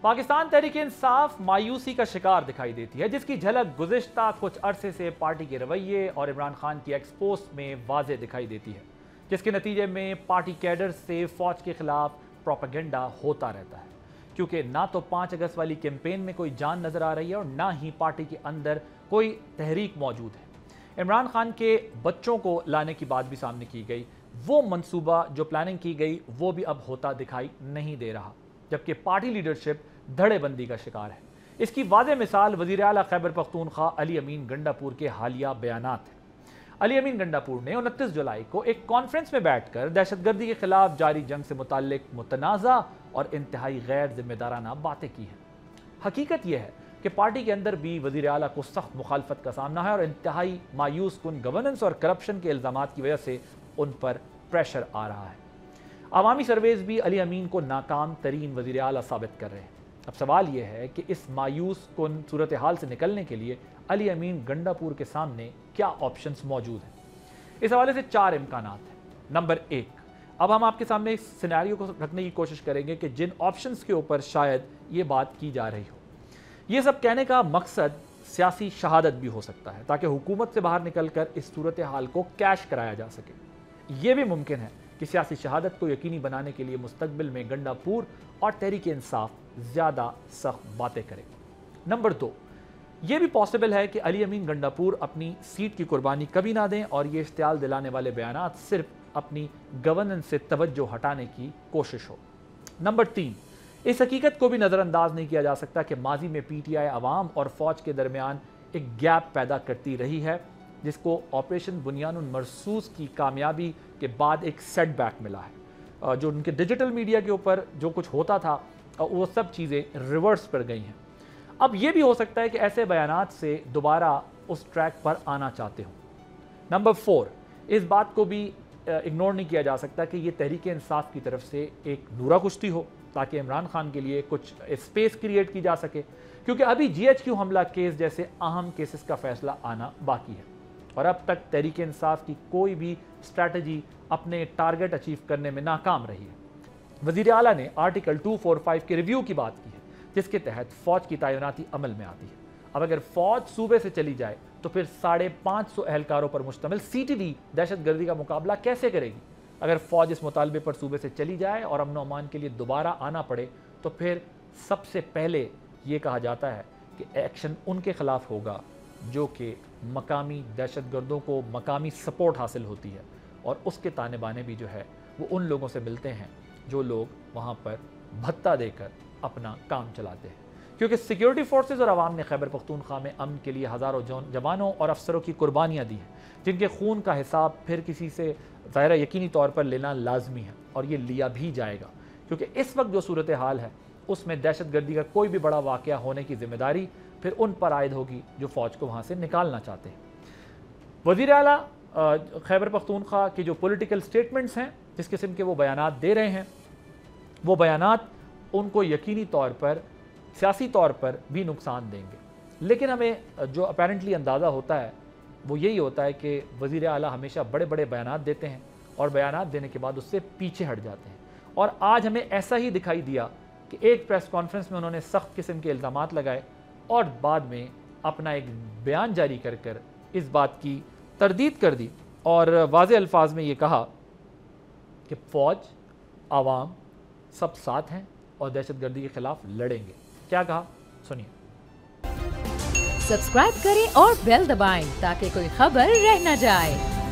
पाकिस्तान तहरीक इंसाफ मायूसी का शिकार दिखाई देती है, जिसकी झलक गुज़िश्ता कुछ अरसे से पार्टी के रवैये और इमरान खान की एक्सपोस्ट में वाज़े दिखाई देती है, जिसके नतीजे में पार्टी कैडर से फ़ौज के खिलाफ प्रोपेगेंडा होता रहता है, क्योंकि ना तो 5 अगस्त वाली कैंपेन में कोई जान नज़र आ रही है और ना ही पार्टी के अंदर कोई तहरीक मौजूद है। इमरान खान के बच्चों को लाने की बात भी सामने की गई, वो मंसूबा जो प्लानिंग की गई वो भी अब होता दिखाई नहीं दे रहा, जबकि पार्टी लीडरशिप धड़ेबंदी का शिकार है। इसकी वाज़ेह मिसाल वज़ीर आला खैबर पख्तूनख्वा अली अमीन गंडापुर के हालिया बयानात हैं। अली अमीन गंडापुर ने 29 जुलाई को एक कॉन्फ्रेंस में बैठकर दहशतगर्दी के खिलाफ जारी जंग से मुताल्लिक मुतनाज़ा और इंतहाई गैर जिम्मेदाराना बातें की हैं। हकीकत यह है कि पार्टी के अंदर भी वज़ीर आला को सख्त मुखालफत का सामना है और इंतहाई मायूस कुन गवर्नेंस और करप्शन के इल्ज़ामात की वजह से उन पर प्रेशर आ रहा है। अवामी सर्वेज भी अली अमीन को नाकाम तरीन वज़ीर आला साबित कर रहे हैं। अब सवाल यह है कि इस मायूस कुन सूरत हाल से निकलने के लिए अली अमीन गंडापुर के सामने क्या ऑप्शंस मौजूद हैं। इस हवाले से 4 इम्कानात हैं। नंबर 1, अब हम आपके सामने इस सिनेरियो को रखने की कोशिश करेंगे कि जिन ऑप्शंस के ऊपर शायद ये बात की जा रही हो। ये सब कहने का मकसद सियासी शहादत भी हो सकता है, ताकि हुकूमत से बाहर निकलकर इस सूरत हाल को कैश कराया जा सके। ये भी मुमकिन है कि सियासी शहादत को यकीनी बनाने के लिए मुस्तकबिल में गंडापुर और तहरीक इंसाफ ज़्यादा सख्त बातें करें। नंबर 2, ये भी पॉसिबल है कि अली अमीन गंडापुर अपनी सीट की कुर्बानी कभी ना दें और ये इश्तियाल दिलाने वाले बयानात सिर्फ अपनी गवर्नेंस से तवज्जो हटाने की कोशिश हो। नंबर 3, इस हकीकत को भी नज़रअंदाज नहीं किया जा सकता कि माजी में पीटीआई अवाम और फ़ौज के दरमियान एक गैप पैदा करती रही है, जिसको ऑपरेशन बुनियानुल मरसूस की कामयाबी के बाद एक सेटबैक मिला है। जो उनके डिजिटल मीडिया के ऊपर जो कुछ होता था वो सब चीज़ें रिवर्स पर गई हैं। अब ये भी हो सकता है कि ऐसे बयानात से दोबारा उस ट्रैक पर आना चाहते हों। नंबर 4, इस बात को भी इग्नोर नहीं किया जा सकता कि ये तहरीक इंसाफ की तरफ से एक नूरा कुश्ती हो, ताकि इमरान खान के लिए कुछ स्पेस क्रिएट की जा सके, क्योंकि अभी GHQ हमला केस जैसे अहम केसेस का फैसला आना बाकी है और अब तक तहरीक इंसाफ की कोई भी स्ट्रैटेजी अपने टारगेट अचीव करने में नाकाम रही है। वज़ीर आला ने आर्टिकल 245 के रिव्यू की बात की है, जिसके तहत फ़ौज की तैनाती अमल में आती है। अब अगर फ़ौज सूबे से चली जाए तो फिर 550 एहलकारों पर मुश्तमिल CTD दहशतगर्दी का मुकाबला कैसे करेगी। अगर फ़ौज इस मुतालबे पर सूबे से चली जाए और अमन अमान के लिए दोबारा आना पड़े तो फिर सबसे पहले ये कहा जाता है कि एक्शन उनके ख़िलाफ़ होगा जो कि मकामी दहशतगर्दों को मकामी सपोर्ट हासिल होती है, और उसके ताने बाने भी जो है वो उन लोगों से मिलते हैं जो लोग वहाँ पर भत्ता देकर अपना काम चलाते हैं। क्योंकि सिक्योरिटी फोर्सेस और अवाम ने खैबर पख्तूनख्वा में अमन के लिए हज़ारों जवानों और अफसरों की कुर्बानियाँ दी हैं, जिनके खून का हिसाब फिर किसी से ज़ाहिर यकीनी तौर पर लेना लाजमी है और ये लिया भी जाएगा, क्योंकि इस वक्त जो सूरत हाल है उसमें दहशतगर्दी का कोई भी बड़ा वाक़या होने की ज़िम्मेदारी फिर उन पर आयद होगी जो फ़ौज को वहाँ से निकालना चाहते हैं। वज़ीर आला खैबर पख्तूनख्वा के जो पॉलिटिकल स्टेटमेंट्स हैं, जिस किस्म के वो बयानात दे रहे हैं, वो बयानात उनको यकीनी तौर पर सियासी तौर पर भी नुकसान देंगे। लेकिन हमें जो अपेरेंटली अंदाज़ा होता है वो यही होता है कि वज़ीर आला हमेशा बड़े बड़े बयानात देते हैं और बयानात देने के बाद उससे पीछे हट जाते हैं। और आज हमें ऐसा ही दिखाई दिया कि एक प्रेस कॉन्फ्रेंस में उन्होंने सख्त किस्म के इल्ज़ामात लगाए और बाद में अपना एक बयान जारी कर इस बात की तरदीद कर दी और वाज़ेह अल्फाज में ये कहा कि फ़ौज आवाम सब साथ हैं और दहशतगर्दी के खिलाफ लड़ेंगे। क्या कहा, सुनिए। सब्सक्राइब करें और बेल दबाएं ताकि कोई खबर रह न जाए।